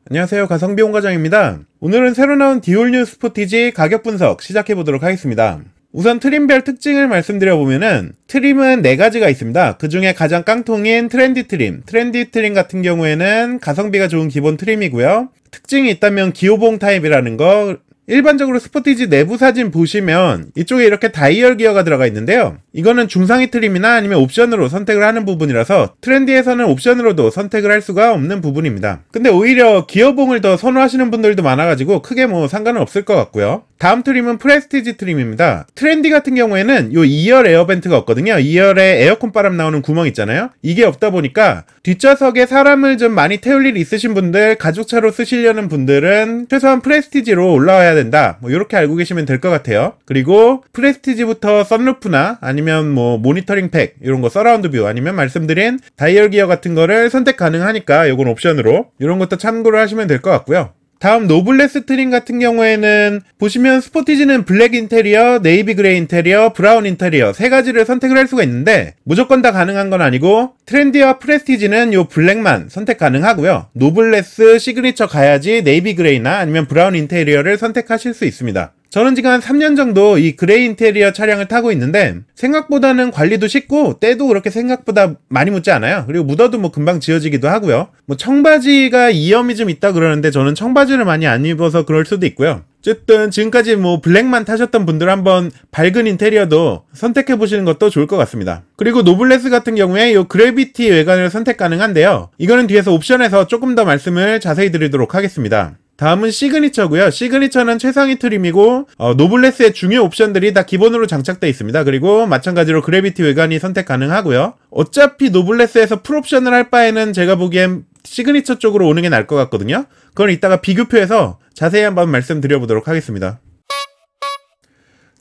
안녕하세요, 가성비 홍과장입니다. 오늘은 새로 나온 디올뉴 스포티지 가격 분석 시작해보도록 하겠습니다. 우선 트림별 특징을 말씀드려보면은 트림은 4가지가 있습니다. 그 중에 가장 깡통인 트렌디 트림 같은 경우에는 가성비가 좋은 기본 트림이고요. 특징이 있다면 기어봉 타입이라는 거, 일반적으로 스포티지 내부 사진 보시면 이쪽에 이렇게 다이얼 기어가 들어가 있는데요. 이거는 중상위 트림이나 아니면 옵션으로 선택을 하는 부분이라서 트렌디에서는 옵션으로도 선택을 할 수가 없는 부분입니다. 근데 오히려 기어봉을 더 선호하시는 분들도 많아가지고 크게 뭐 상관은 없을 것 같고요. 다음 트림은 프레스티지 트림입니다. 트렌디 같은 경우에는 요 2열 에어벤트가 없거든요. 2열에 에어컨 바람 나오는 구멍 있잖아요. 이게 없다 보니까 뒷좌석에 사람을 좀 많이 태울 일이 있으신 분들, 가족차로 쓰시려는 분들은 최소한 프레스티지로 올라와야 된다, 뭐 이렇게 알고 계시면 될 것 같아요. 그리고 프레스티지부터 선루프나 아니면 뭐 모니터링 팩, 이런 거 서라운드 뷰, 아니면 말씀드린 다이얼 기어 같은 거를 선택 가능하니까 요건 옵션으로 이런 것도 참고를 하시면 될 것 같고요. 다음 노블레스 트림 같은 경우에는 보시면 스포티지는 블랙 인테리어, 네이비 그레이 인테리어, 브라운 인테리어 3가지를 선택을 할 수가 있는데 무조건 다 가능한 건 아니고 트렌디와 프레스티지는 요 블랙만 선택 가능하고요. 노블레스 시그니처 가야지 네이비 그레이나 아니면 브라운 인테리어를 선택하실 수 있습니다. 저는 지금 한 3년 정도 이 그레이 인테리어 차량을 타고 있는데 생각보다는 관리도 쉽고 때도 그렇게 생각보다 많이 묻지 않아요. 그리고 묻어도 뭐 금방 지워지기도 하고요. 뭐 청바지가 이염이 좀 있다 그러는데 저는 청바지를 많이 안 입어서 그럴 수도 있고요. 어쨌든 지금까지 뭐 블랙만 타셨던 분들 한번 밝은 인테리어도 선택해 보시는 것도 좋을 것 같습니다. 그리고 노블레스 같은 경우에 이 그래비티 외관을 선택 가능한데요. 이거는 뒤에서 옵션에서 조금 더 말씀을 자세히 드리도록 하겠습니다. 다음은 시그니처고요. 시그니처는 최상위 트림이고 노블레스의 중요 옵션들이 다 기본으로 장착되어 있습니다. 그리고 마찬가지로 그래비티 외관이 선택 가능하고요. 어차피 노블레스에서 풀옵션을 할 바에는 제가 보기엔 시그니처 쪽으로 오는 게 나을 것 같거든요. 그건 이따가 비교표에서 자세히 한번 말씀드려보도록 하겠습니다.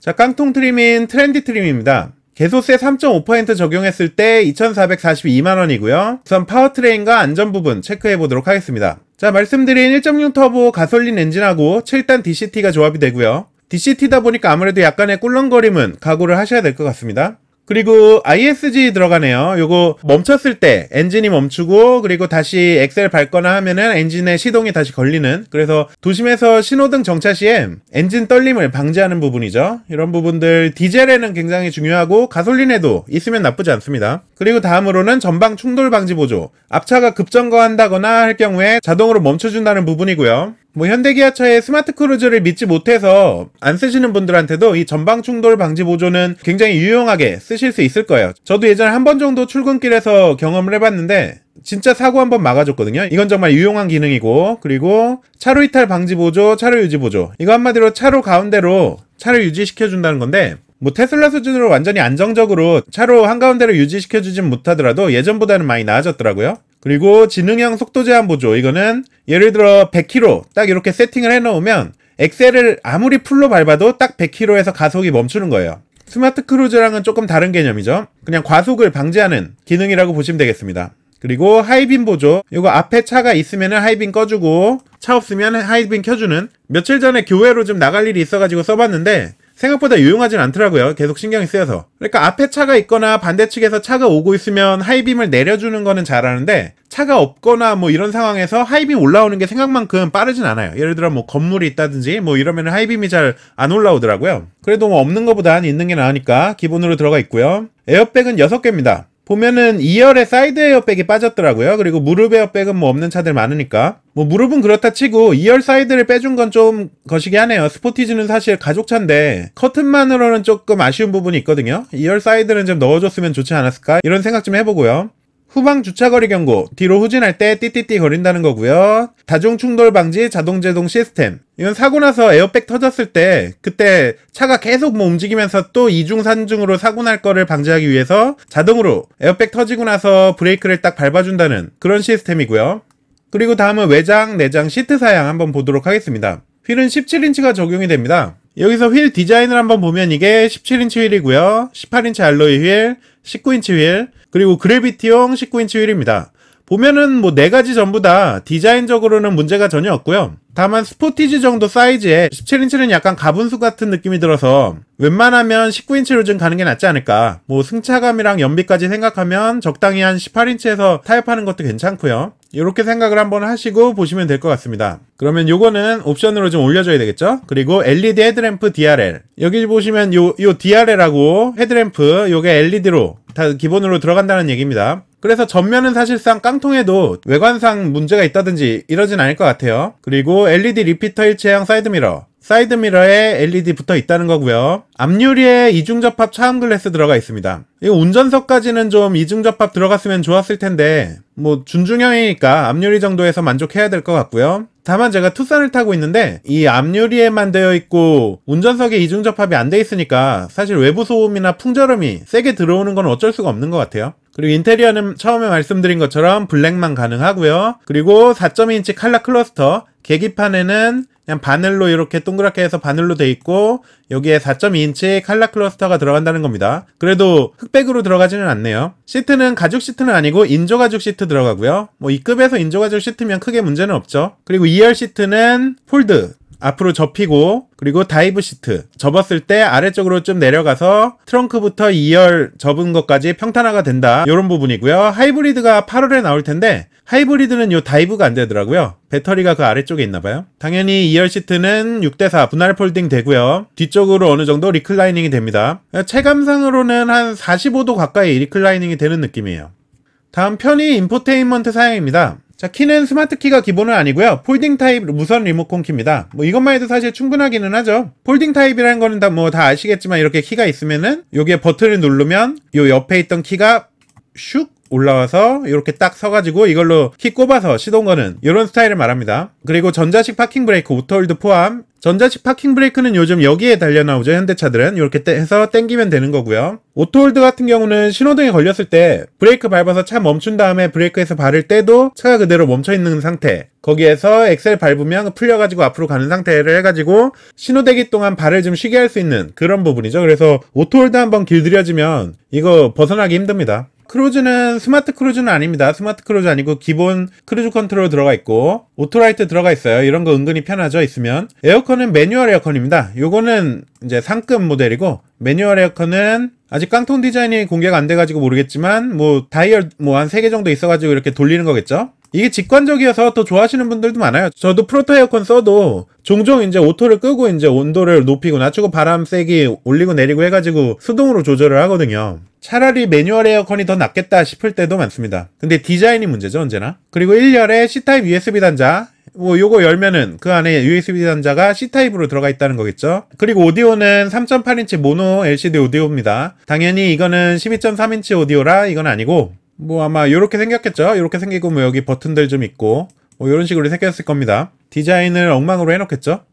자, 깡통 트림인 트렌디 트림입니다. 개소세 3.5% 적용했을 때 2,442만원이고요. 우선 파워트레인과 안전 부분 체크해보도록 하겠습니다. 자, 말씀드린 1.6 터보 가솔린 엔진하고 7단 DCT가 조합이 되고요. DCT다 보니까 아무래도 약간의 꿀렁거림은 각오를 하셔야 될 것 같습니다. 그리고 ISG 들어가네요. 요거 멈췄을 때 엔진이 멈추고 그리고 다시 엑셀 밟거나 하면은 엔진의 시동이 다시 걸리는, 그래서 도심에서 신호등 정차 시에 엔진 떨림을 방지하는 부분이죠. 이런 부분들 디젤에는 굉장히 중요하고 가솔린에도 있으면 나쁘지 않습니다. 그리고 다음으로는 전방 충돌 방지 보조, 앞차가 급정거한다거나 할 경우에 자동으로 멈춰준다는 부분이고요. 뭐 현대기아차의 스마트 크루즈를 믿지 못해서 안 쓰시는 분들한테도 이 전방 충돌 방지 보조는 굉장히 유용하게 쓰실 수 있을 거예요. 저도 예전에 한 번 정도 출근길에서 경험을 해봤는데 진짜 사고 한번 막아줬거든요. 이건 정말 유용한 기능이고, 그리고 차로 이탈 방지 보조, 차로 유지 보조, 이거 한마디로 차로 가운데로 차를 유지시켜준다는 건데, 뭐 테슬라 수준으로 완전히 안정적으로 차로 한가운데로 유지시켜주진 못하더라도 예전보다는 많이 나아졌더라고요. 그리고 지능형 속도 제한 보조, 이거는 예를 들어 100km 딱 이렇게 세팅을 해놓으면 엑셀을 아무리 풀로 밟아도 딱 100km에서 가속이 멈추는 거예요. 스마트 크루즈랑은 조금 다른 개념이죠. 그냥 과속을 방지하는 기능이라고 보시면 되겠습니다. 그리고 하이빔 보조, 이거 앞에 차가 있으면은 하이빔 꺼주고 차 없으면 하이빔 켜주는, 며칠 전에 교회로 좀 나갈 일이 있어가지고 써봤는데 생각보다 유용하진 않더라고요. 계속 신경이 쓰여서. 그러니까 앞에 차가 있거나 반대측에서 차가 오고 있으면 하이빔을 내려주는 거는 잘하는데 차가 없거나 뭐 이런 상황에서 하이빔 올라오는 게 생각만큼 빠르진 않아요. 예를 들어 뭐 건물이 있다든지 뭐 이러면 하이빔이 잘 안 올라오더라고요. 그래도 뭐 없는 것보단 있는 게 나으니까 기본으로 들어가 있고요. 에어백은 6개입니다. 보면은 2열에 사이드 에어백이 빠졌더라고요. 그리고 무릎 에어백은 뭐 없는 차들 많으니까, 뭐 무릎은 그렇다 치고 2열 사이드를 빼준 건 좀 거시기 하네요. 스포티지는 사실 가족차인데 커튼만으로는 조금 아쉬운 부분이 있거든요. 2열 사이드는 좀 넣어줬으면 좋지 않았을까, 이런 생각 좀 해보고요. 후방 주차거리 경고, 뒤로 후진할 때 띠띠띠 거린다는 거고요. 다중 충돌 방지 자동 제동 시스템, 이건 사고 나서 에어백 터졌을 때 그때 차가 계속 뭐 움직이면서 또 2중 3중으로 사고 날 거를 방지하기 위해서 자동으로 에어백 터지고 나서 브레이크를 딱 밟아준다는 그런 시스템이고요. 그리고 다음은 외장, 내장 시트 사양 한번 보도록 하겠습니다. 휠은 17인치가 적용이 됩니다. 여기서 휠 디자인을 한번 보면 이게 17인치 휠이고요. 18인치 알로이 휠, 19인치 휠, 그리고 그래비티용 19인치 휠입니다. 보면은 뭐 4가지 전부 다 디자인적으로는 문제가 전혀 없고요. 다만 스포티지 정도 사이즈에 17인치는 약간 가분수 같은 느낌이 들어서 웬만하면 19인치로 좀 가는 게 낫지 않을까. 뭐 승차감이랑 연비까지 생각하면 적당히 한 18인치에서 타협하는 것도 괜찮고요. 이렇게 생각을 한번 하시고 보시면 될 것 같습니다. 그러면 요거는 옵션으로 좀 올려줘야 되겠죠. 그리고 LED 헤드램프 DRL, 여기 보시면 요 DRL하고 헤드램프 요게 LED로 다 기본으로 들어간다는 얘기입니다. 그래서 전면은 사실상 깡통에도 외관상 문제가 있다든지 이러진 않을 것 같아요. 그리고 LED 리피터 일체형 사이드미러에 LED 붙어 있다는 거고요. 앞유리에 이중접합 차음 글래스 들어가 있습니다. 이거 운전석까지는 좀 이중접합 들어갔으면 좋았을 텐데 뭐 준중형이니까 앞유리 정도에서 만족해야 될 것 같고요. 다만 제가 투싼을 타고 있는데 이 앞유리에만 되어 있고 운전석에 이중접합이 안 돼 있으니까 사실 외부 소음이나 풍절음이 세게 들어오는 건 어쩔 수가 없는 것 같아요. 그리고 인테리어는 처음에 말씀드린 것처럼 블랙만 가능하고요. 그리고 4.2인치 칼라 클러스터, 계기판에는 그냥 바늘로 이렇게 동그랗게 해서 바늘로 돼 있고 여기에 4.2인치 칼라 클러스터가 들어간다는 겁니다. 그래도 흑백으로 들어가지는 않네요. 시트는 가죽 시트는 아니고 인조 가죽 시트 들어가고요. 뭐 이 급에서 인조 가죽 시트면 크게 문제는 없죠. 그리고 2열 시트는 폴드, 앞으로 접히고, 그리고 다이브 시트, 접었을 때 아래쪽으로 좀 내려가서 트렁크부터 2열 접은 것까지 평탄화가 된다, 이런 부분이고요. 하이브리드가 8월에 나올 텐데 하이브리드는 요 다이브가 안 되더라고요. 배터리가 그 아래쪽에 있나봐요. 당연히 2열 시트는 6대4 분할 폴딩 되고요. 뒤쪽으로 어느 정도 리클라이닝이 됩니다. 체감상으로는 한 45도 가까이 리클라이닝이 되는 느낌이에요. 다음 편의 인포테인먼트 사양입니다. 자, 키는 스마트 키가 기본은 아니고요. 폴딩 타입 무선 리모컨 키입니다. 뭐 이것만 해도 사실 충분하기는 하죠. 폴딩 타입이라는 거는 다 아시겠지만 이렇게 키가 있으면은 여기에 버튼을 누르면 요 옆에 있던 키가 슉 올라와서 이렇게 딱 서가지고 이걸로 키 꼽아서 시동 거는 이런 스타일을 말합니다. 그리고 전자식 파킹 브레이크 오토홀드 포함. 전자식 파킹 브레이크는 요즘 여기에 달려 나오죠. 현대차들은 이렇게 해서 당기면 되는 거고요. 오토홀드 같은 경우는 신호등에 걸렸을 때 브레이크 밟아서 차 멈춘 다음에 브레이크에서 발을 떼도 차가 그대로 멈춰있는 상태, 거기에서 엑셀 밟으면 풀려가지고 앞으로 가는 상태를 해가지고 신호대기 동안 발을 좀 쉬게 할 수 있는 그런 부분이죠. 그래서 오토홀드 한번 길들여지면 이거 벗어나기 힘듭니다. 크루즈는 스마트 크루즈는 아닙니다. 스마트 크루즈 아니고 기본 크루즈 컨트롤 들어가 있고 오토라이트 들어가 있어요. 이런 거 은근히 편하죠, 있으면. 에어컨은 매뉴얼 에어컨입니다. 요거는 이제 상급 모델이고, 매뉴얼 에어컨은 아직 깡통 디자인이 공개가 안 돼가지고 모르겠지만 뭐 다이얼 뭐 한 3개 정도 있어가지고 이렇게 돌리는 거겠죠. 이게 직관적이어서 더 좋아하시는 분들도 많아요. 저도 프로토 에어컨 써도 종종 이제 오토를 끄고 이제 온도를 높이고 낮추고 바람 세기 올리고 내리고 해가지고 수동으로 조절을 하거든요. 차라리 매뉴얼 에어컨이 더 낫겠다 싶을 때도 많습니다. 근데 디자인이 문제죠, 언제나. 그리고 1열에 C타입 USB 단자, 뭐 요거 열면은 그 안에 USB 단자가 C타입으로 들어가 있다는 거겠죠. 그리고 오디오는 3.8인치 모노 LCD 오디오입니다. 당연히 이거는 12.3인치 오디오라 이건 아니고 뭐 아마 요렇게 생겼겠죠. 요렇게 생기고 뭐 여기 버튼들 좀 있고 뭐 요런 식으로 생겼을 겁니다. 디자인을 엉망으로 해놓겠죠.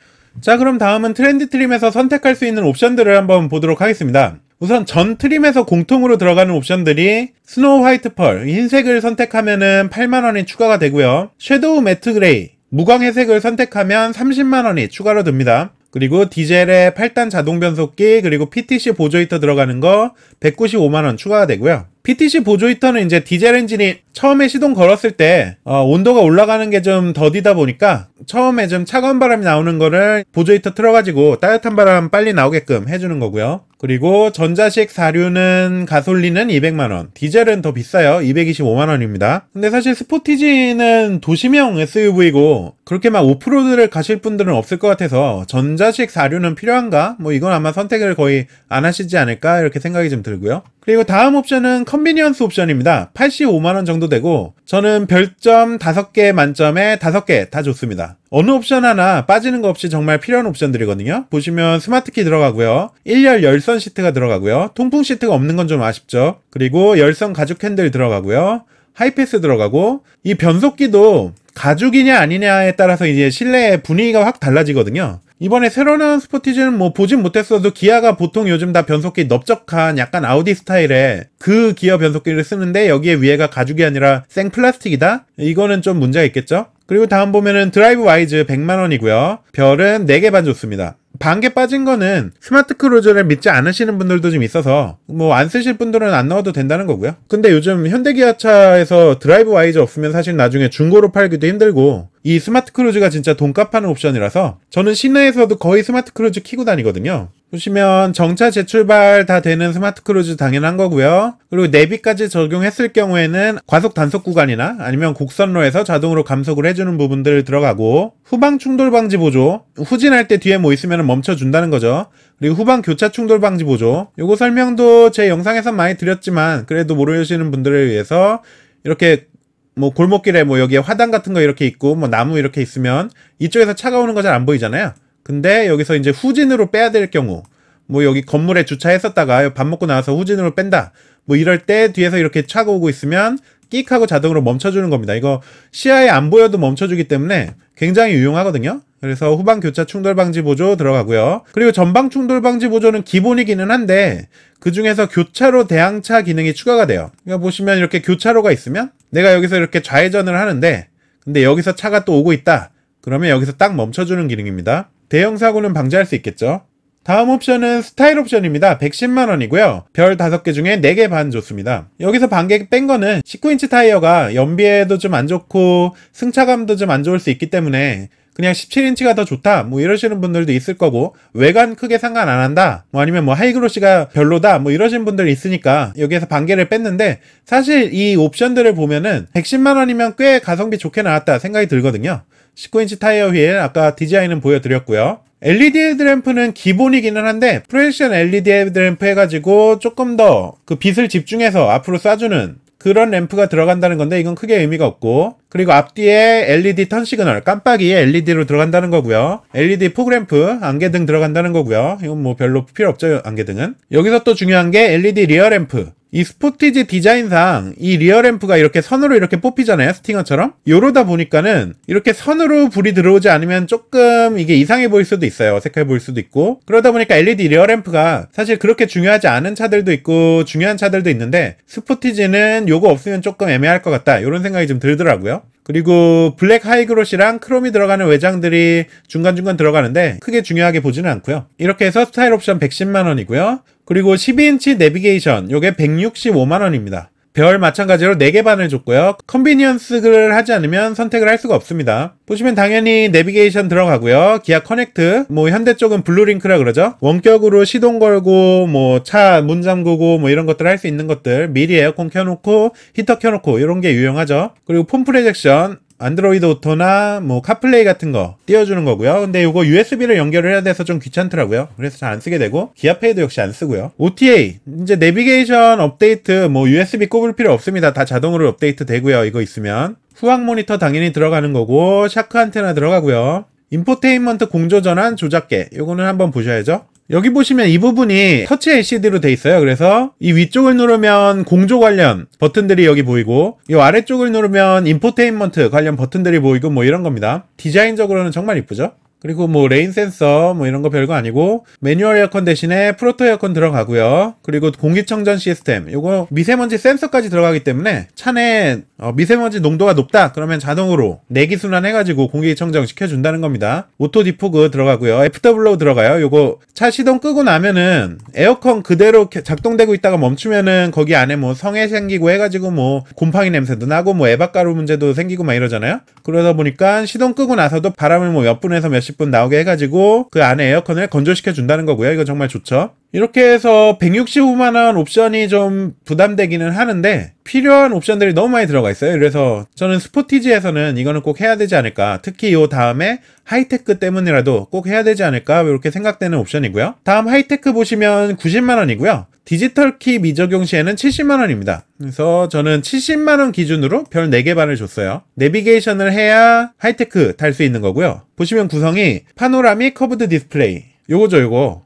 자, 그럼 다음은 트렌드 트림에서 선택할 수 있는 옵션들을 한번 보도록 하겠습니다. 우선 전 트림에서 공통으로 들어가는 옵션들이 스노우 화이트 펄, 흰색을 선택하면은 8만원이 추가가 되고요. 섀도우 매트 그레이, 무광 회색을 선택하면 30만원이 추가로 듭니다. 그리고 디젤의 8단 자동 변속기, 그리고 PTC 보조 히터 들어가는 거 195만원 추가가 되고요. PTC 보조 히터는 이제 디젤 엔진이 처음에 시동 걸었을 때 온도가 올라가는 게 좀 더디다 보니까 처음에 좀 차가운 바람이 나오는 거를 보조 히터 틀어가지고 따뜻한 바람 빨리 나오게끔 해주는 거고요. 그리고 전자식 사륜은 가솔린은 200만원, 디젤은 더 비싸요. 225만원입니다. 근데 사실 스포티지는 도시명 SUV고 그렇게 막 오프로드를 가실 분들은 없을 것 같아서 전자식 사륜은 필요한가? 뭐 이건 아마 선택을 거의 안 하시지 않을까 이렇게 생각이 좀 들고요. 그리고 다음 옵션은 컨비니언스 옵션입니다. 85만원 정도 되고 저는 별점 5개 만점에 5개 다 좋습니다. 어느 옵션 하나 빠지는 거 없이 정말 필요한 옵션들이거든요. 보시면 스마트키 들어가고요. 1열 열선 시트가 들어가고요. 통풍 시트가 없는 건 좀 아쉽죠. 그리고 열선 가죽 핸들 들어가고요. 하이패스 들어가고, 이 변속기도 가죽이냐 아니냐에 따라서 이제 실내 분위기가 확 달라지거든요. 이번에 새로 나온 스포티지는 뭐 보진 못했어도 기아가 보통 요즘 다 변속기 넓적한 약간 아우디 스타일의 그 기아 변속기를 쓰는데 여기에 위에가 가죽이 아니라 생 플라스틱이다? 이거는 좀 문제가 있겠죠? 그리고 다음 보면은 드라이브 와이즈 100만원이고요. 별은 4개 반 좋습니다. 반개 빠진 거는 스마트 크루즈를 믿지 않으시는 분들도 좀 있어서 뭐 안 쓰실 분들은 안 넣어도 된다는 거고요. 근데 요즘 현대기아차에서 드라이브 와이즈 없으면 사실 나중에 중고로 팔기도 힘들고 이 스마트 크루즈가 진짜 돈값 하는 옵션이라서 저는 시내에서도 거의 스마트 크루즈 키고 다니거든요. 보시면 정차 재출발 다 되는 스마트 크루즈 당연한 거고요. 그리고 내비까지 적용했을 경우에는 과속 단속 구간이나 아니면 곡선로에서 자동으로 감속을 해주는 부분들 들어가고, 후방 충돌 방지 보조, 후진할 때 뒤에 뭐 있으면 멈춰준다는 거죠. 그리고 후방 교차 충돌 방지 보조, 요거 설명도 제 영상에서 많이 드렸지만 그래도 모르시는 분들을 위해서 이렇게 뭐 골목길에 뭐 여기에 화단 같은 거 이렇게 있고 뭐 나무 이렇게 있으면 이쪽에서 차가 오는 거 잘 안 보이잖아요. 근데 여기서 이제 후진으로 빼야 될 경우, 뭐 여기 건물에 주차했었다가 밥 먹고 나와서 후진으로 뺀다, 뭐 이럴 때 뒤에서 이렇게 차가 오고 있으면 끽 하고 자동으로 멈춰주는 겁니다. 이거 시야에 안 보여도 멈춰주기 때문에 굉장히 유용하거든요. 그래서 후방 교차 충돌 방지 보조 들어가고요. 그리고 전방 충돌 방지 보조는 기본이기는 한데 그 중에서 교차로 대항차 기능이 추가가 돼요. 그러니까 보시면 이렇게 교차로가 있으면 내가 여기서 이렇게 좌회전을 하는데 근데 여기서 차가 또 오고 있다, 그러면 여기서 딱 멈춰주는 기능입니다. 대형 사고는 방지할 수 있겠죠. 다음 옵션은 스타일 옵션입니다. 110만원이고요. 별 5개 중에 4개 반 줬습니다. 여기서 반개 뺀 거는 19인치 타이어가 연비에도 좀 안 좋고 승차감도 좀 안 좋을 수 있기 때문에 그냥 17인치가 더 좋다 뭐 이러시는 분들도 있을 거고, 외관 크게 상관 안 한다 뭐 아니면 뭐 하이그로시가 별로다 뭐 이러시는 분들이 있으니까 여기에서 반개를 뺐는데, 사실 이 옵션들을 보면은 110만원이면 꽤 가성비 좋게 나왔다 생각이 들거든요. 19인치 타이어 휠 아까 DJI는 보여드렸고요. LED 헤드램프는 기본이기는 한데 프로젝션 LED 헤드램프 해가지고 조금 더 그 빛을 집중해서 앞으로 쏴주는 그런 램프가 들어간다는 건데 이건 크게 의미가 없고, 그리고 앞뒤에 LED 턴 시그널 깜빡이에 LED로 들어간다는 거고요. LED 포그램프 안개등 들어간다는 거고요. 이건 뭐 별로 필요 없죠, 안개등은. 여기서 또 중요한 게 LED 리어 램프. 이 스포티지 디자인상 이 리어 램프가 이렇게 선으로 이렇게 뽑히잖아요, 스팅어처럼. 요러다 보니까는 이렇게 선으로 불이 들어오지 않으면 조금 이게 이상해 보일 수도 있어요. 어색해 보일 수도 있고. 그러다 보니까 LED 리어 램프가 사실 그렇게 중요하지 않은 차들도 있고 중요한 차들도 있는데 스포티지는 요거 없으면 조금 애매할 것 같다, 이런 생각이 좀 들더라고요. 그리고 블랙 하이그로시랑 크롬이 들어가는 외장들이 중간중간 들어가는데 크게 중요하게 보지는 않고요. 이렇게 해서 스타일 옵션 110만원이고요. 그리고 12인치 내비게이션 요게 165만원입니다. 별 마찬가지로 4개 반을 줬고요. 컨비니언스를 하지 않으면 선택을 할 수가 없습니다. 보시면 당연히 내비게이션 들어가고요. 기아 커넥트, 뭐 현대 쪽은 블루링크라 그러죠. 원격으로 시동 걸고 뭐 차 문 잠그고 뭐 이런 것들 할 수 있는 것들, 미리 에어컨 켜놓고 히터 켜놓고 이런 게 유용하죠. 그리고 폰 프로젝션, 안드로이드 오토나 뭐 카플레이 같은 거 띄워주는 거고요. 근데 이거 USB를 연결을 해야 돼서 좀 귀찮더라고요. 그래서 잘 안 쓰게 되고, 기아페이도 역시 안 쓰고요. OTA, 이제 내비게이션 업데이트 뭐 USB 꼽을 필요 없습니다. 다 자동으로 업데이트 되고요. 이거 있으면. 후방 모니터 당연히 들어가는 거고, 샤크 안테나 들어가고요. 인포테인먼트 공조전환 조작계, 요거는 한번 보셔야죠. 여기 보시면 이 부분이 터치 LCD로 돼 있어요. 그래서 이 위쪽을 누르면 공조 관련 버튼들이 여기 보이고, 이 아래쪽을 누르면 인포테인먼트 관련 버튼들이 보이고 뭐 이런 겁니다. 디자인적으로는 정말 이쁘죠? 그리고 뭐 레인 센서 뭐 이런 거 별거 아니고, 매뉴얼 에어컨 대신에 프로토 에어컨 들어가고요. 그리고 공기청정 시스템, 요거 미세먼지 센서까지 들어가기 때문에 차 내 미세먼지 농도가 높다 그러면 자동으로 내기 순환 해가지고 공기청정 시켜준다는 겁니다. 오토 디포그 들어가고요. FW 들어가요. 요거 차 시동 끄고 나면은 에어컨 그대로 작동되고 있다가 멈추면은 거기 안에 뭐 성에 생기고 해가지고 뭐 곰팡이 냄새도 나고 뭐 에바가루 문제도 생기고 막 이러잖아요. 그러다 보니까 시동 끄고 나서도 바람을 뭐 몇 분에서 몇십 분 나오게 해가지고 그 안에 에어컨을 건조시켜 준다는 거고요. 이거 정말 좋죠. 이렇게 해서 165만원 옵션이 좀 부담되기는 하는데 필요한 옵션들이 너무 많이 들어가 있어요. 그래서 저는 스포티지에서는 이거는 꼭 해야 되지 않을까, 특히 요 다음에 하이테크 때문이라도 꼭 해야 되지 않을까 이렇게 생각되는 옵션이고요. 다음 하이테크 보시면 90만원이고요. 디지털 키 미적용 시에는 70만원입니다. 그래서 저는 70만원 기준으로 별 4개 반을 줬어요. 내비게이션을 해야 하이테크 탈 수 있는 거고요. 보시면 구성이 파노라믹 커브드 디스플레이, 요거죠.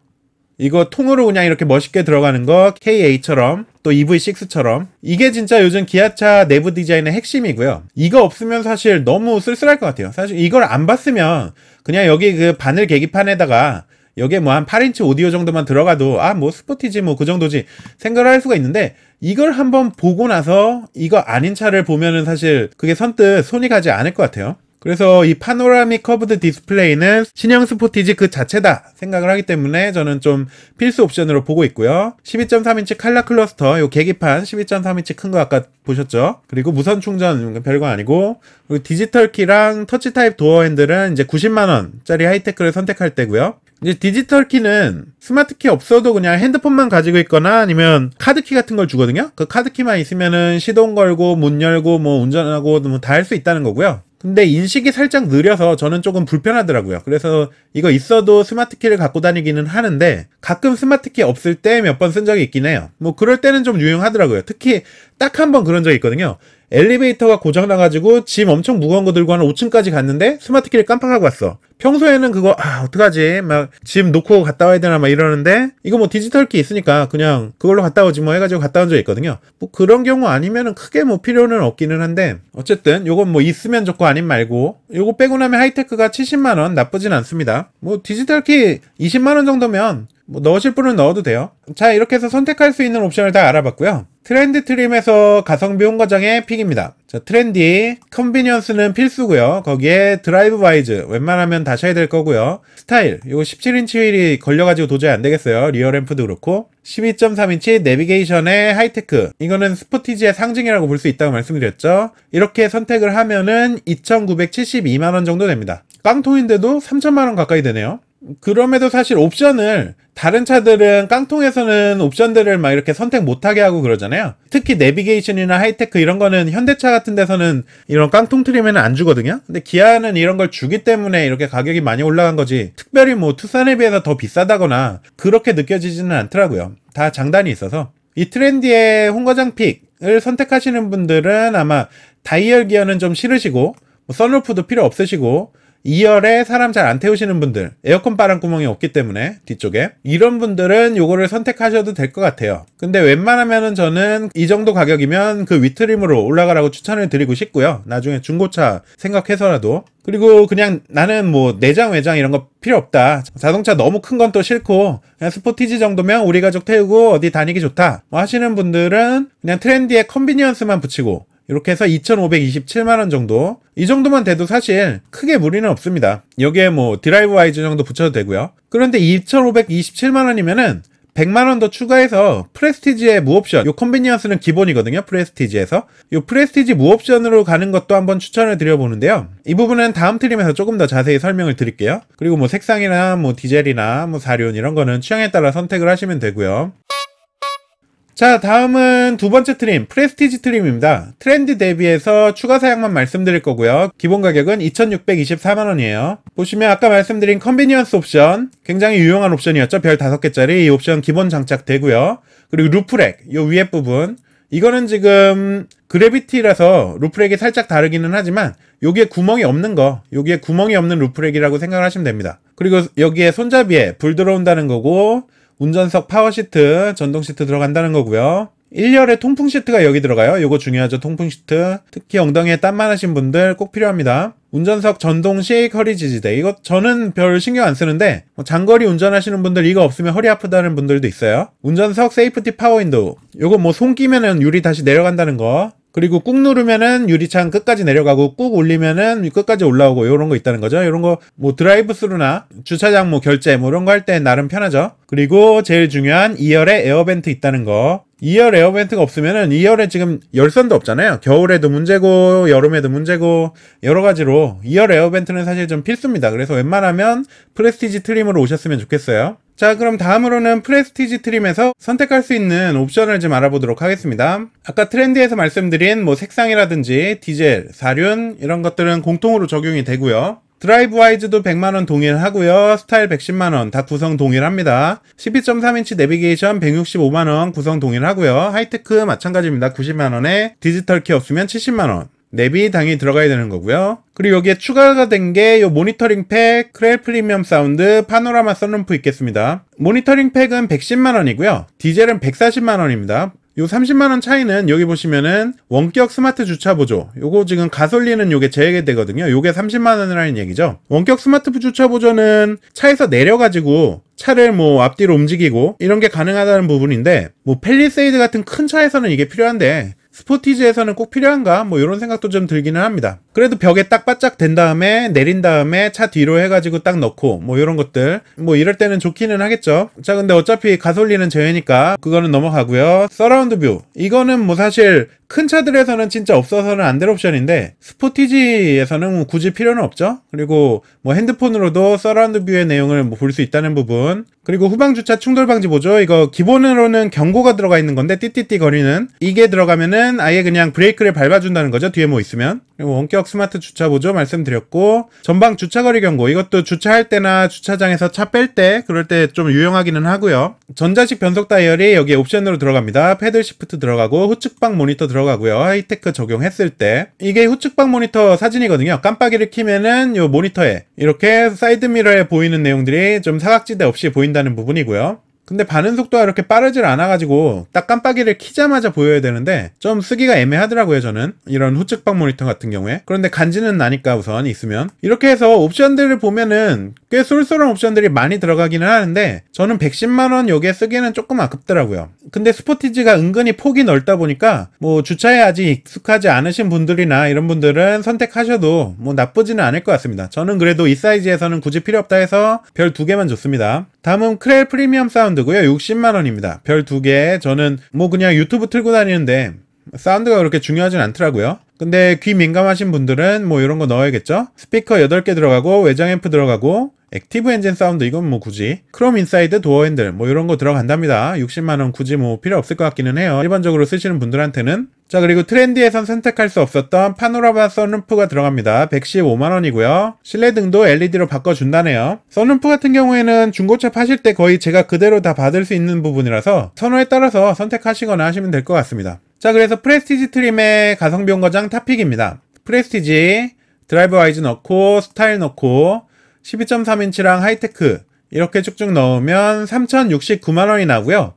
이거 통으로 그냥 이렇게 멋있게 들어가는 거, K8처럼 또 EV6처럼. 이게 진짜 요즘 기아차 내부 디자인의 핵심이고요. 이거 없으면 사실 너무 쓸쓸할 것 같아요. 사실 이걸 안 봤으면 그냥 여기 그 바늘 계기판에다가 여기에 뭐 한 8인치 오디오 정도만 들어가도 아 뭐 스포티지 뭐 그 정도지 생각을 할 수가 있는데, 이걸 한번 보고 나서 이거 아닌 차를 보면은 사실 그게 선뜻 손이 가지 않을 것 같아요. 그래서 이 파노라믹 커브드 디스플레이는 신형 스포티지 그 자체다 생각을 하기 때문에 저는 좀 필수 옵션으로 보고 있고요. 12.3인치 칼라 클러스터, 요 계기판 12.3인치 큰 거 아까 보셨죠? 그리고 무선 충전 별거 아니고, 그리고 디지털 키랑 터치 타입 도어 핸들은 이제 90만원짜리 하이테크를 선택할 때고요. 이제 디지털 키는 스마트 키 없어도 그냥 핸드폰만 가지고 있거나 아니면 카드 키 같은 걸 주거든요. 그 카드 키만 있으면은 시동 걸고 문 열고 뭐 운전하고 뭐 다 할 수 있다는 거고요. 근데 인식이 살짝 느려서 저는 조금 불편하더라고요. 그래서 이거 있어도 스마트 키를 갖고 다니기는 하는데 가끔 스마트 키 없을 때 몇 번 쓴 적이 있긴 해요. 뭐 그럴 때는 좀 유용하더라고요. 특히 딱 한 번 그런 적이 있거든요. 엘리베이터가 고장나가지고 짐 엄청 무거운 거 들고 한 5층까지 갔는데 스마트 키를 깜빡하고 왔어. 평소에는 그거 어떡하지 막 짐 놓고 갔다 와야 되나 막 이러는데 이거 뭐 디지털 키 있으니까 그냥 그걸로 갔다 오지 뭐 해가지고 갔다 온 적이 있거든요. 뭐 그런 경우 아니면은 크게 뭐 필요는 없기는 한데 어쨌든 요건 뭐 있으면 좋고 아님 말고 요거 빼고 나면 하이테크가 70만원 나쁘진 않습니다. 뭐 디지털 키 20만원 정도면 뭐 넣으실 분은 넣어도 돼요. 자, 이렇게 해서 선택할 수 있는 옵션을 다 알아봤고요. 트렌디 트림에서 가성비 홍거장의 픽입니다. 자, 트렌디, 컨비니언스는 필수고요. 거기에 드라이브 와이즈, 웬만하면 다셔야 될 거고요. 스타일, 요거 17인치 휠이 걸려가지고 도저히 안 되겠어요. 리어 램프도 그렇고. 12.3인치 내비게이션의 하이테크, 이거는 스포티지의 상징이라고 볼 수 있다고 말씀드렸죠. 이렇게 선택을 하면은 2,972만원 정도 됩니다. 깡통인데도 3천만원 가까이 되네요. 그럼에도 사실 옵션을 다른 차들은 깡통에서는 옵션들을 막 이렇게 선택 못하게 하고 그러잖아요. 특히 내비게이션이나 하이테크 이런 거는 현대차 같은 데서는 이런 깡통 트림에는 안 주거든요. 근데 기아는 이런 걸 주기 때문에 이렇게 가격이 많이 올라간 거지 특별히 뭐 투싼에 비해서 더 비싸다거나 그렇게 느껴지지는 않더라고요. 다 장단이 있어서. 이 트렌디의 홍거장 픽을 선택하시는 분들은 아마 다이얼 기어는 좀 싫으시고 뭐 선루프도 필요 없으시고 2열에 사람 잘 안 태우시는 분들, 에어컨 바람구멍이 없기 때문에 뒤쪽에 이런 분들은 요거를 선택하셔도 될 것 같아요. 근데 웬만하면은 저는 이 정도 가격이면 그 위트림으로 올라가라고 추천을 드리고 싶고요. 나중에 중고차 생각해서라도. 그리고 그냥 나는 뭐 내장 외장 이런 거 필요 없다, 자동차 너무 큰 건 또 싫고 그냥 스포티지 정도면 우리 가족 태우고 어디 다니기 좋다 뭐 하시는 분들은 그냥 트렌디의 컨비니언스만 붙이고 이렇게 해서 2,527만원 정도, 이 정도만 돼도 사실 크게 무리는 없습니다. 여기에 뭐 드라이브 와이즈 정도 붙여도 되고요. 그런데 2,527만원이면은 100만원 더 추가해서 프레스티지의 무옵션, 요 컨비니언스는 기본이거든요. 프레스티지에서 요 프레스티지 무옵션으로 가는 것도 한번 추천을 드려보는데요. 이 부분은 다음 트림에서 조금 더 자세히 설명을 드릴게요. 그리고 뭐 색상이나 뭐 디젤이나 뭐 사륜 이런 거는 취향에 따라 선택을 하시면 되고요. 자, 다음은 두 번째 트림, 프레스티지 트림입니다. 트렌디 대비해서 추가 사양만 말씀드릴 거고요. 기본 가격은 2,624만원이에요. 보시면 아까 말씀드린 컨비니언스 옵션, 굉장히 유용한 옵션이었죠. 별 5개짜리 이 옵션 기본 장착되고요. 그리고 루프렉, 요 위에 부분, 이거는 지금 그래비티라서 루프렉이 살짝 다르기는 하지만 여기에 구멍이 없는 거, 여기에 구멍이 없는 루프렉이라고 생각을 하시면 됩니다. 그리고 여기에 손잡이에 불 들어온다는 거고, 운전석 파워 시트, 전동 시트 들어간다는 거고요. 1열에 통풍 시트가 여기 들어가요. 요거 중요하죠. 통풍 시트. 특히 엉덩이에 땀 많으신 분들 꼭 필요합니다. 운전석 전동식 허리 지지대. 이거 저는 별 신경 안 쓰는데 뭐 장거리 운전하시는 분들 이거 없으면 허리 아프다는 분들도 있어요. 운전석 세이프티 파워 윈도우. 요거 뭐 손 끼면은 유리 다시 내려간다는 거. 그리고 꾹 누르면은 유리창 끝까지 내려가고 꾹 올리면은 끝까지 올라오고 요런 거 있다는 거죠. 요런 거 뭐 드라이브 스루나 주차장 뭐 결제 뭐 이런 거 할 때 나름 편하죠. 그리고 제일 중요한 2열에 에어벤트 있다는 거. 2열 에어벤트가 없으면은 2열에 지금 열선도 없잖아요. 겨울에도 문제고 여름에도 문제고 여러 가지로 2열 에어벤트는 사실 좀 필수입니다. 그래서 웬만하면 프레스티지 트림으로 오셨으면 좋겠어요. 자, 그럼 다음으로는 프레스티지 트림에서 선택할 수 있는 옵션을 좀 알아보도록 하겠습니다. 아까 트렌디에서 말씀드린 뭐 색상이라든지 디젤, 사륜 이런 것들은 공통으로 적용이 되고요. 드라이브 와이즈도 100만원 동일하고요. 스타일 110만원 다 구성 동일합니다. 12.3인치 내비게이션 165만원 구성 동일하고요. 하이테크 마찬가지입니다. 90만원에 디지털 키 없으면 70만원. 내비 당연히 들어가야 되는 거고요. 그리고 여기에 추가가 된 게 요 모니터링 팩, 크렐 프리미엄 사운드, 파노라마 선루프 있겠습니다. 모니터링 팩은 110만원이고요. 디젤은 140만원입니다. 요 30만원 차이는 여기 보시면은 원격 스마트 주차 보조, 요거 지금 가솔린은 요게 제외되거든요. 요게 30만원이라는 얘기죠. 원격 스마트 주차 보조는 차에서 내려가지고 차를 뭐 앞뒤로 움직이고 이런 게 가능하다는 부분인데 뭐 팰리세이드 같은 큰 차에서는 이게 필요한데 스포티지에서는 꼭 필요한가? 뭐 이런 생각도 좀 들기는 합니다. 그래도 벽에 딱 바짝 댄 다음에 내린 다음에 차 뒤로 해가지고 딱 넣고 뭐 이런 것들 뭐 이럴 때는 좋기는 하겠죠. 자, 근데 어차피 가솔린은 제외니까 그거는 넘어가고요. 서라운드 뷰, 이거는 뭐 사실 큰 차들에서는 진짜 없어서는 안 될 옵션인데 스포티지에서는 뭐 굳이 필요는 없죠. 그리고 뭐 핸드폰으로도 서라운드 뷰의 내용을 뭐 볼 수 있다는 부분, 그리고 후방 주차 충돌 방지 보조, 이거 기본으로는 경고가 들어가 있는 건데 띠띠띠 거리는 이게 들어가면은 아예 그냥 브레이크를 밟아준다는 거죠, 뒤에 뭐 있으면. 그리고 원격 스마트 주차 보조 말씀드렸고, 전방 주차 거리 경고, 이것도 주차할 때나 주차장에서 차 뺄 때 그럴 때 좀 유용하기는 하고요. 전자식 변속 다이얼이 여기에 옵션으로 들어갑니다. 패들 시프트 들어가고 후측방 모니터 들어가고요. 하이테크 적용했을 때 이게 후측방 모니터 사진이거든요. 깜빡이를 켜면은 요 모니터에 이렇게 사이드 미러에 보이는 내용들이 좀 사각지대 없이 보인다는 부분이고요. 근데 반응 속도가 이렇게 빠르질 않아가지고 딱 깜빡이를 키자마자 보여야 되는데 좀 쓰기가 애매하더라고요, 저는. 이런 후측방 모니터 같은 경우에. 그런데 간지는 나니까 우선 있으면. 이렇게 해서 옵션들을 보면은 꽤 쏠쏠한 옵션들이 많이 들어가기는 하는데 저는 110만원 여기에 쓰기에는 조금 아깝더라고요. 근데 스포티지가 은근히 폭이 넓다 보니까 뭐 주차에 아직 익숙하지 않으신 분들이나 이런 분들은 선택하셔도 뭐 나쁘지는 않을 것 같습니다. 저는 그래도 이 사이즈에서는 굳이 필요 없다 해서 별 2개만 줬습니다. 다음은 크렐 프리미엄 사운드고요. 60만원입니다. 별 2개. 저는 뭐 그냥 유튜브 틀고 다니는데 사운드가 그렇게 중요하진 않더라고요. 근데 귀 민감하신 분들은 뭐 이런 거 넣어야겠죠? 스피커 8개 들어가고 외장 앰프 들어가고 액티브 엔진 사운드, 이건 뭐 굳이 크롬 인사이드 도어 핸들 뭐 이런 거 들어간답니다. 60만원 굳이 뭐 필요 없을 것 같기는 해요, 일반적으로 쓰시는 분들한테는. 자, 그리고 트렌디에선 선택할 수 없었던 파노라마 선루프가 들어갑니다. 115만원이고요 실내 등도 LED로 바꿔준다네요. 선루프 같은 경우에는 중고차 파실 때 거의 제가 그대로 다 받을 수 있는 부분이라서 선호에 따라서 선택하시거나 하시면 될 것 같습니다. 자, 그래서 프레스티지 트림의 가성비 온거장 탑픽입니다. 프레스티지 드라이브 와이즈 넣고 스타일 넣고 12.3인치랑 하이테크 이렇게 쭉쭉 넣으면 3,069만원이 나고요.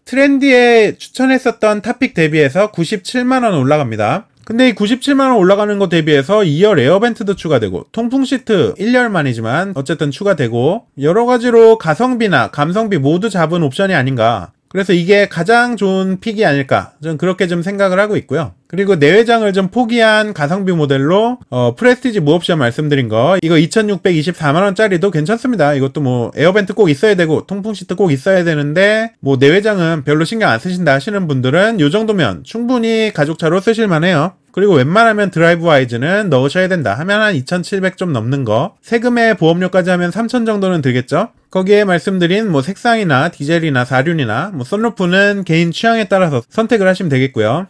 트렌디에 추천했었던 탑픽 대비해서 97만원 올라갑니다. 근데 이 97만원 올라가는 거 대비해서 2열 에어벤트도 추가되고 통풍 시트 1열만이지만 어쨌든 추가되고 여러가지로 가성비나 감성비 모두 잡은 옵션이 아닌가, 그래서 이게 가장 좋은 픽이 아닐까, 저는 그렇게 좀 생각을 하고 있고요. 그리고 내외장을 좀 포기한 가성비 모델로 프레스티지 무옵션 말씀드린 거, 이거 2,624만원짜리도 괜찮습니다. 이것도 뭐 에어벤트 꼭 있어야 되고 통풍 시트 꼭 있어야 되는데 뭐 내외장은 별로 신경 안 쓰신다 하시는 분들은 이 정도면 충분히 가족차로 쓰실만 해요. 그리고 웬만하면 드라이브 와이즈는 넣으셔야 된다 하면 한 2,700 좀 넘는 거, 세금에 보험료까지 하면 3,000 정도는 들겠죠. 거기에 말씀드린 뭐 색상이나 디젤이나 사륜이나 뭐 선루프는 개인 취향에 따라서 선택을 하시면 되겠고요.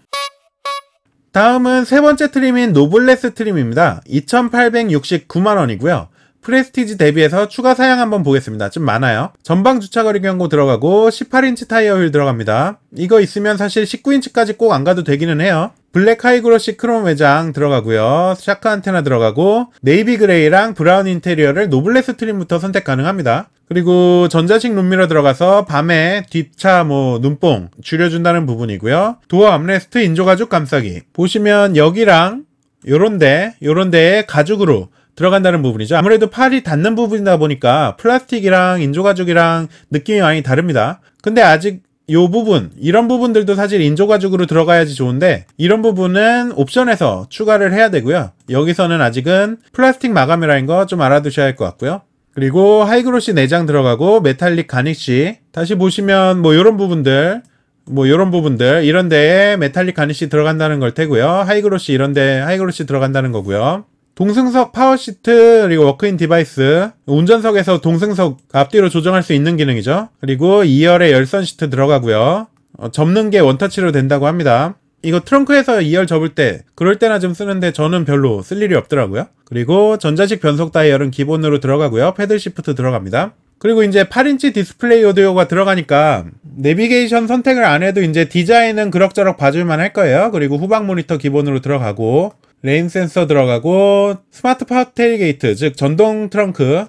다음은 세 번째 트림인 노블레스 트림입니다. 2,869만원이고요 프레스티지 대비해서 추가 사양 한번 보겠습니다. 좀 많아요. 전방 주차거리 경고 들어가고 18인치 타이어 휠 들어갑니다. 이거 있으면 사실 19인치까지 꼭 안 가도 되기는 해요. 블랙 하이그로시 크롬 외장 들어가고요. 샤크 안테나 들어가고 네이비 그레이랑 브라운 인테리어를 노블레스 트림부터 선택 가능합니다. 그리고 전자식 룸미러 들어가서 밤에 뒷차 뭐 눈뽕 줄여준다는 부분이고요. 도어 암레스트 인조가죽 감싸기 보시면 여기랑 요런데에 가죽으로 들어간다는 부분이죠. 아무래도 팔이 닿는 부분이다 보니까 플라스틱이랑 인조가죽이랑 느낌이 많이 다릅니다. 근데 아직 요 부분, 이런 부분들도 사실 인조가죽으로 들어가야지 좋은데 이런 부분은 옵션에서 추가를 해야 되고요. 여기서는 아직은 플라스틱 마감이라는 거 좀 알아두셔야 할 것 같고요. 그리고 하이그로시 내장 들어가고 메탈릭 가니쉬, 다시 보시면 뭐 요런 부분들 이런 데에 메탈릭 가니쉬 들어간다는 걸 테고요. 하이그로시 이런데 하이그로시 들어간다는 거고요. 동승석 파워시트, 그리고 워크인 디바이스, 운전석에서 동승석 앞뒤로 조정할 수 있는 기능이죠. 그리고 2열에 열선 시트 들어가고요. 접는 게 원터치로 된다고 합니다. 이거 트렁크에서 2열 접을 때 그럴 때나 좀 쓰는데 저는 별로 쓸 일이 없더라고요. 그리고 전자식 변속 다이얼은 기본으로 들어가고요. 패들 시프트 들어갑니다. 그리고 이제 8인치 디스플레이 오디오가 들어가니까 내비게이션 선택을 안 해도 이제 디자인은 그럭저럭 봐줄만 할 거예요. 그리고 후방 모니터 기본으로 들어가고 레인 센서 들어가고 스마트 파워 테일게이트, 즉 전동 트렁크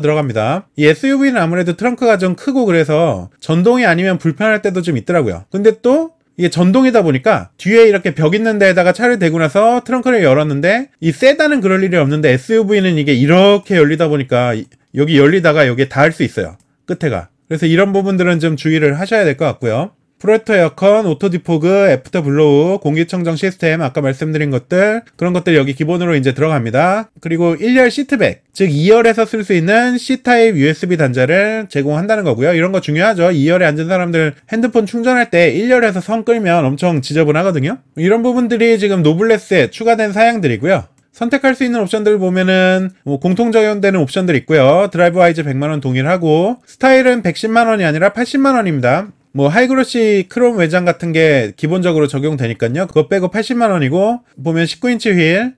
들어갑니다. 이 SUV는 아무래도 트렁크가 좀 크고 그래서 전동이 아니면 불편할 때도 좀 있더라고요. 근데 또 이게 전동이다 보니까 뒤에 이렇게 벽 있는 데에다가 차를 대고 나서 트렁크를 열었는데 이 세단은 그럴 일이 없는데 SUV는 이게 이렇게 열리다 보니까 여기 열리다가 여기에 닿을 수 있어요, 끝에가. 그래서 이런 부분들은 좀 주의를 하셔야 될 것 같고요. 프로젝터 에어컨, 오토 디포그, 애프터 블로우, 공기청정 시스템, 아까 말씀드린 것들, 그런 것들 여기 기본으로 이제 들어갑니다. 그리고 1열 시트백, 즉 2열에서 쓸 수 있는 C타입 USB 단자를 제공한다는 거고요. 이런 거 중요하죠. 2열에 앉은 사람들 핸드폰 충전할 때 1열에서 선 끌면 엄청 지저분하거든요. 이런 부분들이 지금 노블레스에 추가된 사양들이고요. 선택할 수 있는 옵션들 보면은 공통 적용되는 옵션들 있고요. 드라이브 와이즈 100만원 동일하고, 스타일은 110만원이 아니라 80만원입니다. 하이그로시 크롬 외장 같은 게 기본적으로 적용되니까요. 그거 빼고 80만원이고, 보면 19인치 휠,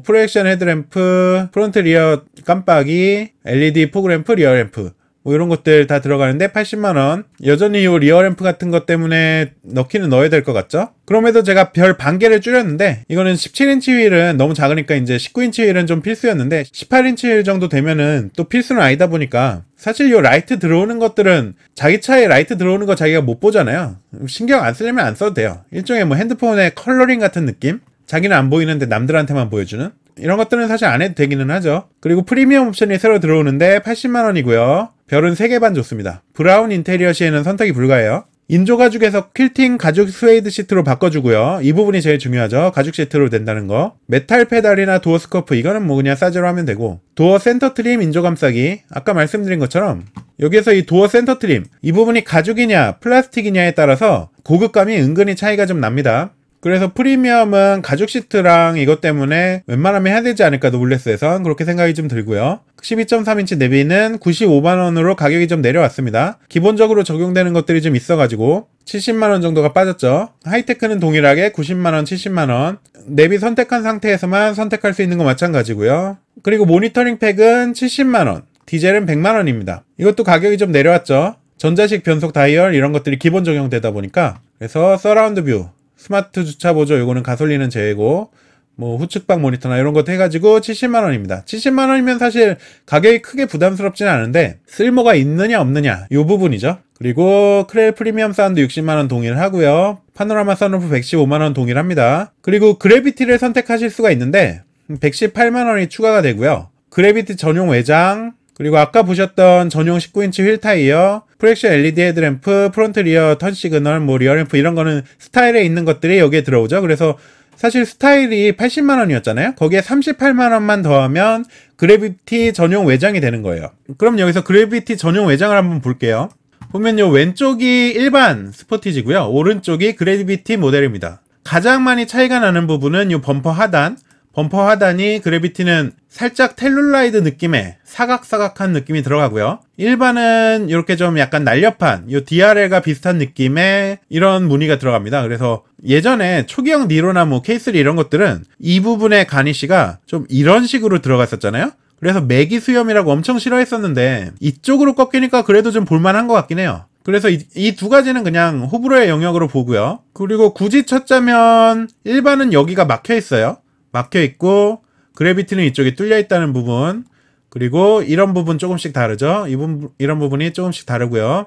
프로젝션 헤드램프, 프론트 리어 깜빡이, LED 포그램프, 리어램프, 이런 것들 다 들어가는데 80만원. 여전히 이 리어램프 같은 것 때문에 넣기는 넣어야 될 것 같죠? 그럼에도 제가 별 반 개를 줄였는데, 이거는 17인치 휠은 너무 작으니까 이제 19인치 휠은 좀 필수였는데, 18인치 휠 정도 되면은 또 필수는 아니다 보니까, 사실 이 라이트 들어오는 것들은 자기 차에 라이트 들어오는 거 자기가 못 보잖아요. 신경 안 쓰려면 안 써도 돼요. 일종의 핸드폰의 컬러링 같은 느낌? 자기는 안 보이는데 남들한테만 보여주는? 이런 것들은 사실 안 해도 되기는 하죠. 그리고 프리미엄 옵션이 새로 들어오는데 80만원이고요. 별은 3개 반 좋습니다. 브라운 인테리어 시에는 선택이 불가해요. 인조 가죽에서 퀼팅 가죽 스웨이드 시트로 바꿔주고요. 이 부분이 제일 중요하죠. 가죽 시트로 된다는 거. 메탈 페달이나 도어 스커프, 이거는 그냥 싸제로 하면 되고, 도어 센터 트림 인조 감싸기, 아까 말씀드린 것처럼 여기에서 이 도어 센터 트림, 이 부분이 가죽이냐 플라스틱이냐에 따라서 고급감이 은근히 차이가 좀 납니다. 그래서 프리미엄은 가죽 시트랑 이것 때문에 웬만하면 해야 되지 않을까, 노블레스에선 그렇게 생각이 좀 들고요. 12.3인치 내비는 95만원으로 가격이 좀 내려왔습니다. 기본적으로 적용되는 것들이 좀 있어가지고 70만원 정도가 빠졌죠. 하이테크는 동일하게 90만원, 70만원. 내비 선택한 상태에서만 선택할 수 있는 거 마찬가지고요. 그리고 모니터링 팩은 70만원, 디젤은 100만원입니다. 이것도 가격이 좀 내려왔죠. 전자식 변속 다이얼 이런 것들이 기본 적용되다 보니까. 그래서 서라운드 뷰, 스마트 주차 보조, 요거는 가솔린은 제외고, 후측방 모니터나 이런 것도 해가지고 70만원입니다. 70만원이면 사실 가격이 크게 부담스럽지는 않은데, 쓸모가 있느냐 없느냐, 요 부분이죠. 그리고 크렐 프리미엄 사운드 60만원 동일하고요. 파노라마 선루프 115만원 동일합니다. 그리고 그래비티를 선택하실 수가 있는데 118만원이 추가가 되고요. 그래비티 전용 외장, 그리고 아까 보셨던 전용 19인치 휠 타이어, 프로젝션 LED 헤드램프, 프론트 리어 턴 시그널, 리어램프, 이런 거는 스타일에 있는 것들이 여기에 들어오죠. 그래서 사실 스타일이 80만원이었잖아요. 거기에 38만원만 더하면 그래비티 전용 외장이 되는 거예요. 그럼 여기서 그래비티 전용 외장을 한번 볼게요. 보면 요 왼쪽이 일반 스포티지고요. 오른쪽이 그래비티 모델입니다. 가장 많이 차이가 나는 부분은 요 범퍼 하단. 범퍼 하단이 그래비티는 살짝 텔룰라이드 느낌의 사각사각한 느낌이 들어가고요. 일반은 이렇게 좀 약간 날렵한 요 DRL과 비슷한 느낌의 이런 무늬가 들어갑니다. 그래서 예전에 초기형 니로나 K3 이런 것들은 이 부분의 가니쉬가 좀 이런 식으로 들어갔었잖아요. 그래서 매기 수염이라고 엄청 싫어했었는데 이쪽으로 꺾이니까 그래도 좀 볼만한 것 같긴 해요. 그래서 이 두 가지는 그냥 호불호의 영역으로 보고요. 그리고 굳이 찾자면 일반은 여기가 막혀 있어요. 막혀 있고, 그래비티는 이쪽에 뚫려 있다는 부분, 그리고 이런 부분 조금씩 다르죠. 이런 부분이 조금씩 다르고요.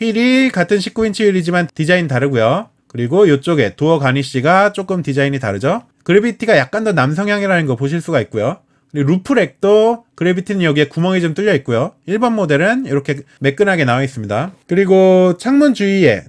휠이 같은 19인치 휠이지만 디자인 다르고요. 그리고 이쪽에 도어 가니쉬가 조금 디자인이 다르죠. 그래비티가 약간 더 남성향이라는 거 보실 수가 있고요. 그리고 루프렉도 그래비티는 여기에 구멍이 좀 뚫려 있고요. 일반 모델은 이렇게 매끈하게 나와 있습니다. 그리고 창문 주위에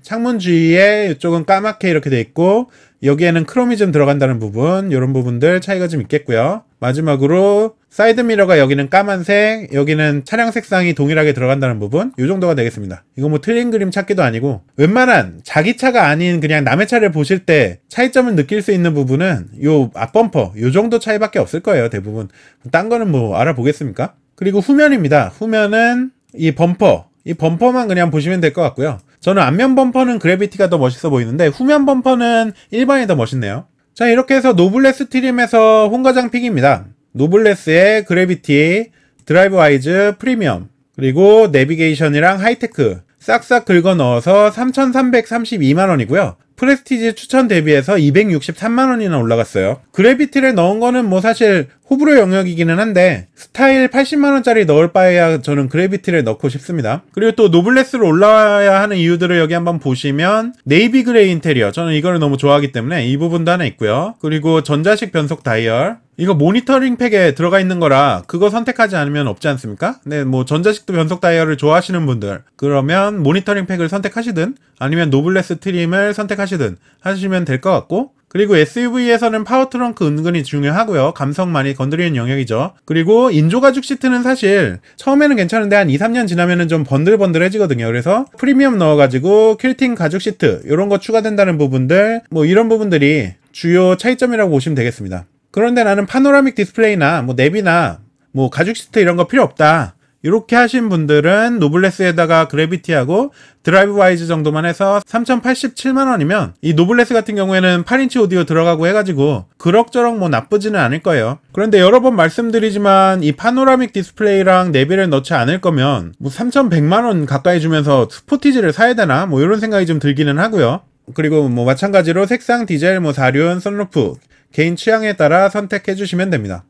이쪽은 까맣게 이렇게 돼 있고, 여기에는 크롬이 좀 들어간다는 부분, 이런 부분들 차이가 좀 있겠고요. 마지막으로 사이드 미러가 여기는 까만색, 여기는 차량 색상이 동일하게 들어간다는 부분, 이 정도가 되겠습니다. 이거 틀린 그림 찾기도 아니고, 웬만한 자기 차가 아닌 그냥 남의 차를 보실 때 차이점을 느낄 수 있는 부분은 요 앞범퍼, 요 정도 차이밖에 없을 거예요, 대부분. 딴 거는 알아보겠습니까? 그리고 후면입니다. 후면은 이 범퍼만 그냥 보시면 될 것 같고요. 저는 앞면 범퍼는 그래비티가 더 멋있어 보이는데 후면 범퍼는 일반이 더 멋있네요. 자, 이렇게 해서 노블레스 트림에서 홍과장 픽입니다. 노블레스의 그래비티, 드라이브 와이즈, 프리미엄, 그리고 내비게이션이랑 하이테크 싹싹 긁어 넣어서 3,332만원이고요. 프레스티지 추천 대비해서 263만원이나 올라갔어요. 그래비티를 넣은 거는 사실 호불호 영역이기는 한데 스타일 80만원짜리 넣을 바에야 저는 그래비티를 넣고 싶습니다. 그리고 또 노블레스로 올라와야 하는 이유들을 여기 한번 보시면 네이비 그레이 인테리어, 저는 이거를 너무 좋아하기 때문에 이 부분도 하나 있고요. 그리고 전자식 변속 다이얼, 이거 모니터링 팩에 들어가 있는 거라 그거 선택하지 않으면 없지 않습니까? 네, 뭐 전자식도 변속 다이얼을 좋아하시는 분들 그러면 모니터링 팩을 선택하시든 아니면 노블레스 트림을 선택하시든 하시면 될 것 같고, 그리고 SUV에서는 파워 트렁크 은근히 중요하고요. 감성 많이 건드리는 영역이죠. 그리고 인조 가죽 시트는 사실 처음에는 괜찮은데 한 2, 3년 지나면은 좀 번들번들해지거든요. 그래서 프리미엄 넣어가지고 퀼팅 가죽 시트 이런 거 추가된다는 부분들, 뭐 이런 부분들이 주요 차이점이라고 보시면 되겠습니다. 그런데 나는 파노라믹 디스플레이나 뭐 내비나 뭐 가죽 시트 이런 거 필요 없다, 이렇게 하신 분들은 노블레스에다가 그래비티하고 드라이브 와이즈 정도만 해서 3,087만원이면 이 노블레스 같은 경우에는 8인치 오디오 들어가고 해가지고 그럭저럭 뭐 나쁘지는 않을 거예요. 그런데 여러 번 말씀드리지만 이 파노라믹 디스플레이랑 내비를 넣지 않을 거면 뭐 3,100만원 가까이 주면서 스포티지를 사야 되나 뭐 이런 생각이 좀 들기는 하고요. 그리고 뭐 마찬가지로 색상, 디젤, 뭐 사륜, 선루프 개인 취향에 따라 선택해 주시면 됩니다.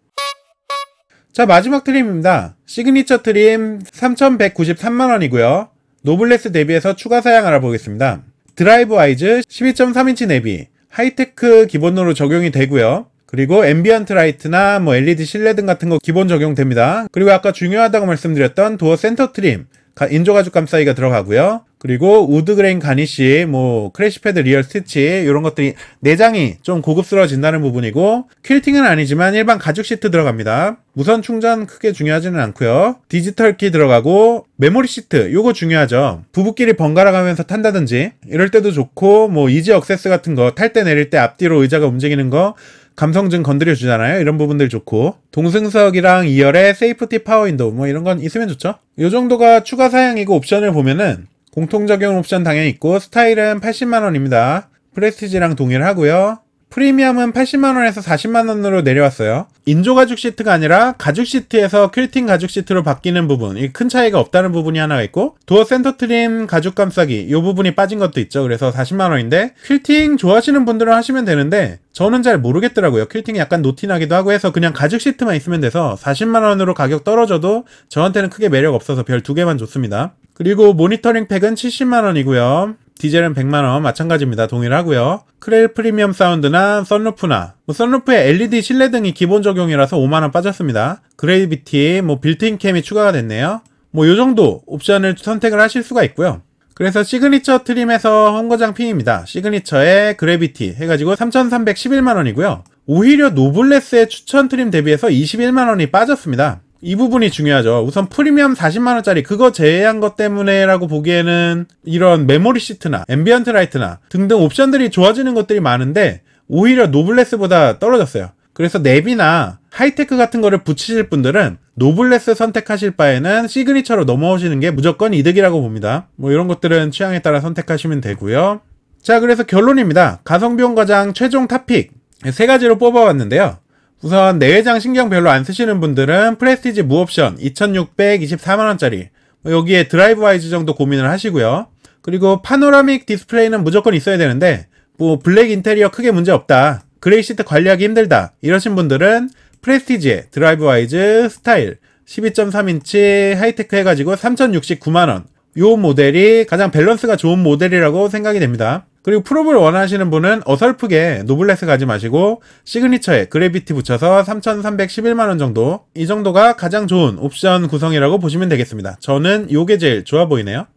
자, 마지막 트림입니다. 시그니처 트림 3,193만원이고요. 노블레스 대비해서 추가 사양 알아보겠습니다. 드라이브 와이즈 12.3인치 내비, 하이테크 기본으로 적용이 되고요. 그리고 앰비언트 라이트나 뭐 LED 실내등 같은 거 기본 적용됩니다. 그리고 아까 중요하다고 말씀드렸던 도어 센터 트림, 인조 가죽 감싸기가 들어가고요. 그리고 우드 그레인 가니쉬, 뭐 크래시 패드 리얼 스티치 이런 것들이 내장이 좀 고급스러워진다는 부분이고, 퀼팅은 아니지만 일반 가죽 시트 들어갑니다. 무선 충전 크게 중요하지는 않고요. 디지털 키 들어가고 메모리 시트 요거 중요하죠. 부부끼리 번갈아 가면서 탄다든지 이럴 때도 좋고, 뭐 이지 억세스 같은 거 탈 때 내릴 때 앞뒤로 의자가 움직이는 거 감성 좀 건드려 주잖아요. 이런 부분들 좋고, 동승석이랑 2열에 세이프티 파워 윈도우 뭐 이런 건 있으면 좋죠. 요 정도가 추가 사양이고, 옵션을 보면은 공통 적용 옵션 당연히 있고, 스타일은 80만원입니다. 프레스티지랑 동일하고요. 프리미엄은 80만원에서 40만원으로 내려왔어요. 인조 가죽 시트가 아니라 가죽 시트에서 퀼팅 가죽 시트로 바뀌는 부분, 이 큰 차이가 없다는 부분이 하나가 있고, 도어 센터 트림 가죽 감싸기 이 부분이 빠진 것도 있죠. 그래서 40만원인데 퀼팅 좋아하시는 분들은 하시면 되는데 저는 잘 모르겠더라고요. 퀼팅이 약간 노티나기도 하고 해서 그냥 가죽 시트만 있으면 돼서 40만원으로 가격 떨어져도 저한테는 크게 매력 없어서 별 2개만 줬습니다. 그리고 모니터링 팩은 70만원이고요. 디젤은 100만원 마찬가지입니다. 동일하고요. 크렐 프리미엄 사운드나 썬루프나 뭐 썬루프에 LED 실내등이 기본 적용이라서 5만원 빠졌습니다. 그래비티, 뭐 빌트인 캠이 추가가 됐네요. 뭐 요정도 옵션을 선택을 하실 수가 있고요. 그래서 시그니처 트림에서 험거장 핑입니다. 시그니처에 그래비티 해가지고 3,311만원이고요. 오히려 노블레스의 추천 트림 대비해서 21만원이 빠졌습니다. 이 부분이 중요하죠. 우선 프리미엄 40만원짜리 그거 제외한 것 때문에라고 보기에는 이런 메모리 시트나 앰비언트 라이트나 등등 옵션들이 좋아지는 것들이 많은데 오히려 노블레스보다 떨어졌어요. 그래서 내비나 하이테크 같은 거를 붙이실 분들은 노블레스 선택하실 바에는 시그니처로 넘어오시는 게 무조건 이득이라고 봅니다. 뭐 이런 것들은 취향에 따라 선택하시면 되고요. 자, 그래서 결론입니다. 가성비용 과장 최종 탑픽 3가지로 뽑아봤는데요. 우선 내외장 신경 별로 안 쓰시는 분들은 프레스티지 무옵션 2,624만원짜리 여기에 드라이브 와이즈 정도 고민을 하시고요. 그리고 파노라믹 디스플레이는 무조건 있어야 되는데 뭐 블랙 인테리어 크게 문제 없다, 그레이 시트 관리하기 힘들다 이러신 분들은 프레스티지에 드라이브 와이즈 스타일 12.3인치 하이테크 해가지고 3,069만원 요 모델이 가장 밸런스가 좋은 모델이라고 생각이 됩니다. 그리고 프롭을 원하시는 분은 어설프게 노블레스 가지 마시고 시그니처에 그래비티 붙여서 3,311만원 정도, 이 정도가 가장 좋은 옵션 구성이라고 보시면 되겠습니다. 저는 요게 제일 좋아 보이네요.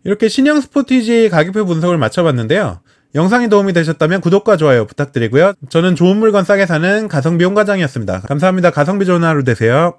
이렇게 신형 스포티지 가격표 분석을 마쳐봤는데요. 영상이 도움이 되셨다면 구독과 좋아요 부탁드리고요. 저는 좋은 물건 싸게 사는 가성비 홍과장이었습니다. 감사합니다. 가성비 좋은 하루 되세요.